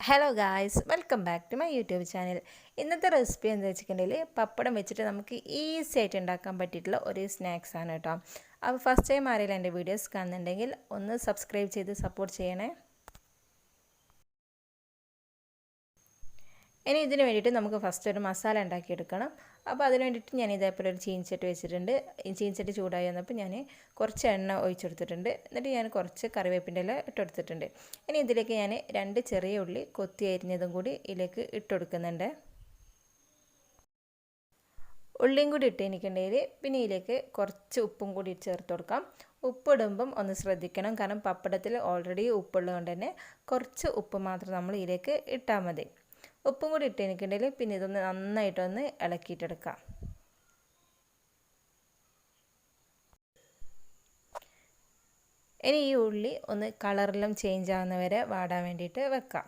Hello guys, welcome back to my YouTube channel. ഇന്നത്തെ recipe എന്താ വെച്ചിട്ടുണ്ടെങ്കിൽ പപ്പടം വെച്ചിട്ട് നമുക്ക് ഈസി ആയിട്ട് ഉണ്ടാക്കാൻ പറ്റിയിട്ടുള്ള ഒരു സ്നാക്സ് ആണ് കേട്ടോ. അപ്പോൾ ഫസ്റ്റ് ടൈം ആരെങ്കിലും എൻ്റെ വീഡിയോസ് കാണുന്നുണ്ടെങ്കിൽ ഒന്ന് സബ്സ്ക്രൈബ് ചെയ്ത് സപ്പോർട്ട് ചെയ്യണേ. ഇനി ഇതിന് വേണ്ടിയിട്ട് നമുക്ക് ഫസ്റ്റ് ഒരു മസാല ഉണ്ടാക്കിയെടുക്കണം. അപ്പോൾ അതിന് വേണ്ടിയിട്ട് ഞാൻ ഇതേപോലെ ഒരു ചീനച്ചട്ടി വെച്ചിട്ടുണ്ട്. ഈ ചീനച്ചട്ടി ചൂടായി വന്നപ്പോൾ ഞാൻ കുറച്ച് എണ്ണ ഒഴിച്ചെടുത്തിട്ടുണ്ട്. എന്നിട്ട് ഞാൻ കുറച്ച് കറിവേപ്പിൻ്റെ ഇല ഇട്ടെടുത്തിട്ടുണ്ട്. ഇനി ഇതിലേക്ക് ഞാൻ 2 ചെറിയ ഉള്ളി കൊത്തി അരിഞ്ഞതും കൂടി ഇതിലേക്ക് ഇട്ടുകൊടുക്കുന്നുണ്ട്. ഉള്ളിയും കൂടി ഇട്ടെനിക്കുണ്ടെങ്കിൽ പിന്നെ ഇതിലേക്ക് കുറച്ച് ഉപ്പും കൂടി ചേർത്ത് കൊടുക്കാം. ഉപ്പിടുമ്പം ഒന്ന് ശ്രദ്ധിക്കണം, കാരണം പപ്പടത്തിൽ ഓൾറെഡി ഉപ്പുള്ളതുകൊണ്ട് തന്നെ കുറച്ച് ഉപ്പ് മാത്രം നമ്മൾ ഇതിലേക്ക് ഇട്ടാൽ മതി. ഉപ്പും കൂടി ഇട്ടെനിക്കുണ്ടെങ്കിൽ പിന്നെ ഇതൊന്ന് നന്നായിട്ടൊന്ന് ഇളക്കിയിട്ടെടുക്കാം. ഇനി ഈ ഉള്ളി ഒന്ന് കളറെല്ലാം ചേഞ്ച് ആവുന്ന വരെ വാടാൻ വേണ്ടിയിട്ട് വെക്കാം.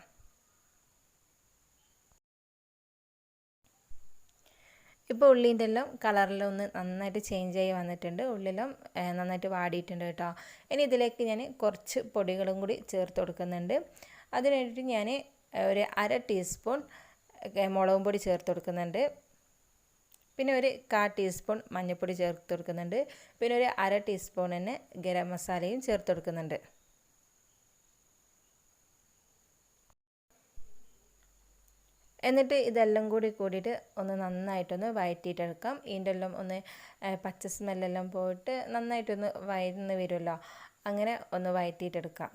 ഇപ്പോൾ ഉള്ളീൻ്റെ എല്ലാം കളറെല്ലാം ഒന്ന് നന്നായിട്ട് ചേഞ്ച് ആയി വന്നിട്ടുണ്ട്. ഉള്ളിലും നന്നായിട്ട് വാടിയിട്ടുണ്ട് കേട്ടോ. ഇനി ഇതിലേക്ക് ഞാൻ കുറച്ച് പൊടികളും കൂടി ചേർത്ത് കൊടുക്കുന്നുണ്ട്. അതിന് വേണ്ടിയിട്ട് ഞാൻ ഒരു 1/2 ടീസ്പൂൺ മുളകും പൊടി ചേർത്ത് കൊടുക്കുന്നുണ്ട്. പിന്നെ ഒരു 1/4 ടീസ്പൂൺ മഞ്ഞൾപ്പൊടി ചേർത്ത് കൊടുക്കുന്നുണ്ട്. പിന്നെ ഒരു 1/2 ടീസ്പൂൺ തന്നെ ഗരം മസാലയും ചേർത്ത് കൊടുക്കുന്നുണ്ട്. എന്നിട്ട് ഇതെല്ലാം കൂടിയിട്ട് ഒന്ന് നന്നായിട്ടൊന്ന് വഴറ്റിയിട്ടെടുക്കാം. ഇതിൻ്റെ എല്ലാം ഒന്ന് പച്ച സ്മെല്ലെല്ലാം പോയിട്ട് നന്നായിട്ടൊന്ന് വഴന്ന് വരുമല്ലോ, അങ്ങനെ ഒന്ന് വഴറ്റിയിട്ടെടുക്കാം.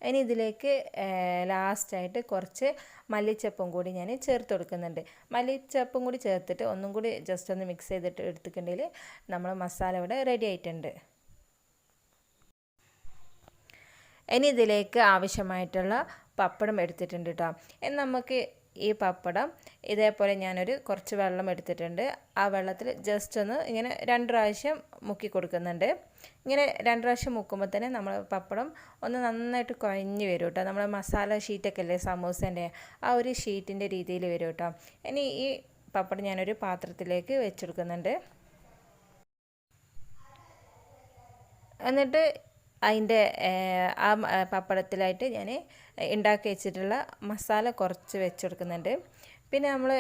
ഇനി ഇതിലേക്ക് ലാസ്റ്റായിട്ട് കുറച്ച് മല്ലിച്ചപ്പും കൂടി ഞാൻ ചേർത്ത് കൊടുക്കുന്നുണ്ട്. മല്ലിച്ചപ്പും കൂടി ചേർത്തിട്ട് ഒന്നും കൂടി ജസ്റ്റ് ഒന്ന് മിക്സ് ചെയ്തിട്ട് എടുത്തിട്ടുണ്ടെങ്കിൽ നമ്മൾ മസാല ഇവിടെ റെഡി ആയിട്ടുണ്ട്. ഇനി ഇതിലേക്ക് ആവശ്യമായിട്ടുള്ള പപ്പടം എടുത്തിട്ടുണ്ട് കേട്ടോ. ഇനി നമുക്ക് ഈ പപ്പടം ഇതേപോലെ ഞാനൊരു കുറച്ച് വെള്ളം എടുത്തിട്ടുണ്ട്. ആ വെള്ളത്തിൽ ജസ്റ്റ് ഒന്ന് ഇങ്ങനെ 2 പ്രാവശ്യം മുക്കി കൊടുക്കുന്നുണ്ട്. ഇങ്ങനെ 2 പ്രാവശ്യം മുക്കുമ്പോൾ തന്നെ നമ്മൾ പപ്പടം ഒന്ന് നന്നായിട്ട് കുഴഞ്ഞ് വരും കേട്ടോ. നമ്മൾ മസാല ഷീറ്റൊക്കെ അല്ലേ സമൂസേൻ്റെ, ആ ഒരു ഷീറ്റിൻ്റെ രീതിയിൽ വരും കേട്ടോ. ഇനി ഈ പപ്പടം ഞാനൊരു പാത്രത്തിലേക്ക് വെച്ചെടുക്കുന്നുണ്ട്. എന്നിട്ട് അതിൻ്റെ ആ പപ്പടത്തിലായിട്ട് ഞാൻ ഉണ്ടാക്കി വെച്ചിട്ടുള്ള മസാല കുറച്ച് വെച്ചെടുക്കുന്നുണ്ട്. പിന്നെ നമ്മൾ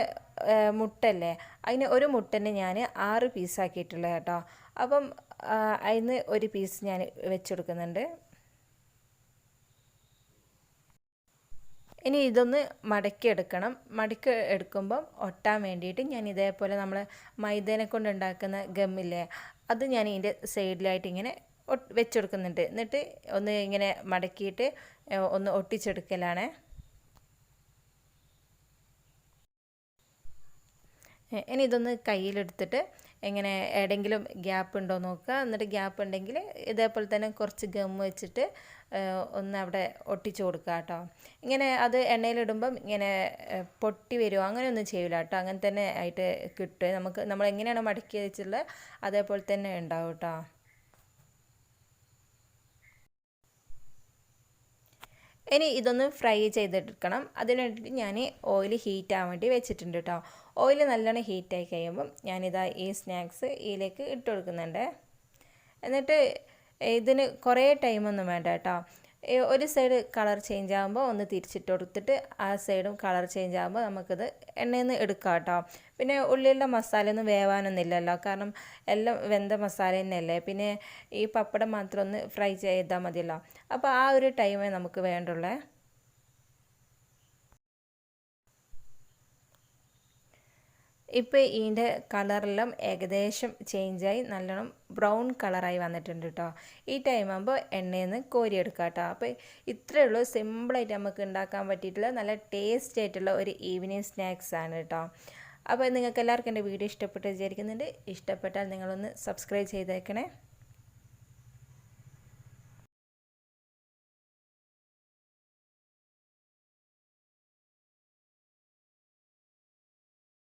മുട്ടല്ലേ, അതിന് ഒരു മുട്ടനെ ഞാൻ 6 പീസാക്കിയിട്ടുള്ളത് കേട്ടോ. അപ്പം അതിന് ഒരു പീസ് ഞാൻ വെച്ചെടുക്കുന്നുണ്ട്. ഇനി ഇതൊന്ന് മടക്കി എടുക്കണം. മടക്കി എടുക്കുമ്പം ഒട്ടാൻ വേണ്ടിയിട്ട് ഞാൻ ഇതേപോലെ നമ്മൾ മൈദേനെ കൊണ്ട് ഉണ്ടാക്കുന്ന ഗമ്മില്ലേ, അത് ഞാൻ ഇതിൻ്റെ സൈഡിലായിട്ട് ഇങ്ങനെ വെച്ചെടുക്കുന്നുണ്ട്. എന്നിട്ട് ഒന്ന് ഇങ്ങനെ മടക്കിയിട്ട് ഒന്ന് ഒട്ടിച്ചെടുക്കലാണ്. ഇനി ഇതൊന്ന് കയ്യിലെടുത്തിട്ട് എങ്ങനെ എവിടെയെങ്കിലും ഗ്യാപ്പ് ഉണ്ടോ നോക്കുക. എന്നിട്ട് ഗ്യാപ്പ് ഉണ്ടെങ്കിൽ ഇതേപോലെ തന്നെ കുറച്ച് ഗം വെച്ചിട്ട് ഒന്ന് അവിടെ ഒട്ടിച്ചു കൊടുക്കുക കേട്ടോ. ഇങ്ങനെ അത് എണ്ണയിലിടുമ്പം ഇങ്ങനെ പൊട്ടി വരുമോ അങ്ങനെയൊന്നും ചെയ്യില്ല കേട്ടോ. അങ്ങനെ തന്നെ ആയിട്ട് കിട്ടും. നമ്മൾ എങ്ങനെയാണോ മടക്കി വെച്ചിട്ടുള്ളത് അതേപോലെ തന്നെ ഉണ്ടാവും കേട്ടോ. ഇനി ഇതൊന്ന് ഫ്രൈ ചെയ്തെടുക്കണം. അതിന് വേണ്ടിയിട്ട് ഞാൻ ഓയിൽ ഹീറ്റ് ആവാൻ വേണ്ടി വെച്ചിട്ടുണ്ട് കേട്ടോ. ഓയിൽ നല്ലോണം ഹീറ്റായി കഴിയുമ്പം ഞാനിതാ ഈ സ്നാക്സ് ഇതിലേക്ക് ഇട്ട് കൊടുക്കുന്നുണ്ട്. എന്നിട്ട് ഇതിന് കുറേ ടൈമൊന്നും വേണ്ട കേട്ടോ. ഒരു സൈഡ് കളർ ചേഞ്ച് ആകുമ്പോൾ ഒന്ന് തിരിച്ചിട്ട് കൊടുത്തിട്ട് ആ സൈഡും കളർ ചേഞ്ച് ആകുമ്പോൾ നമുക്കിത് എണ്ണയിൽ നിന്ന് എടുക്കാം കേട്ടോ. പിന്നെ ഉള്ളിലുള്ള മസാലയൊന്നും വേവാനൊന്നും ഇല്ലല്ലോ, കാരണം എല്ലാം വെന്ത മസാല തന്നെയല്ലേ. പിന്നെ ഈ പപ്പടം മാത്രം ഒന്ന് ഫ്രൈ ചെയ്താൽ മതിയല്ലോ. അപ്പോൾ ആ ഒരു ടൈമേ നമുക്ക് വേണ്ടുള്ളേ. ഇപ്പോൾ ഇതിൻ്റെ കളറെല്ലാം ഏകദേശം ചേഞ്ചായി നല്ലോണം ബ്രൗൺ കളറായി വന്നിട്ടുണ്ട് കേട്ടോ. ഈ ടൈം ആകുമ്പോൾ എണ്ണയിൽ നിന്ന് കോരിയെടുക്കാം കേട്ടോ. അപ്പോൾ ഇത്രയേ ഉള്ളൂ, സിമ്പിളായിട്ട് നമുക്ക് ഉണ്ടാക്കാൻ പറ്റിയിട്ടുള്ള നല്ല ടേസ്റ്റ് ആയിട്ടുള്ള ഒരു ഈവനിങ് സ്നാക്സ് ആണ് കേട്ടോ. അപ്പോൾ നിങ്ങൾക്ക് എല്ലാവർക്കും എൻ്റെ വീഡിയോ ഇഷ്ടപ്പെട്ട് വിചാരിക്കുന്നുണ്ട്. ഇഷ്ടപ്പെട്ടാൽ നിങ്ങളൊന്ന് സബ്സ്ക്രൈബ് ചെയ്തേക്കണേ.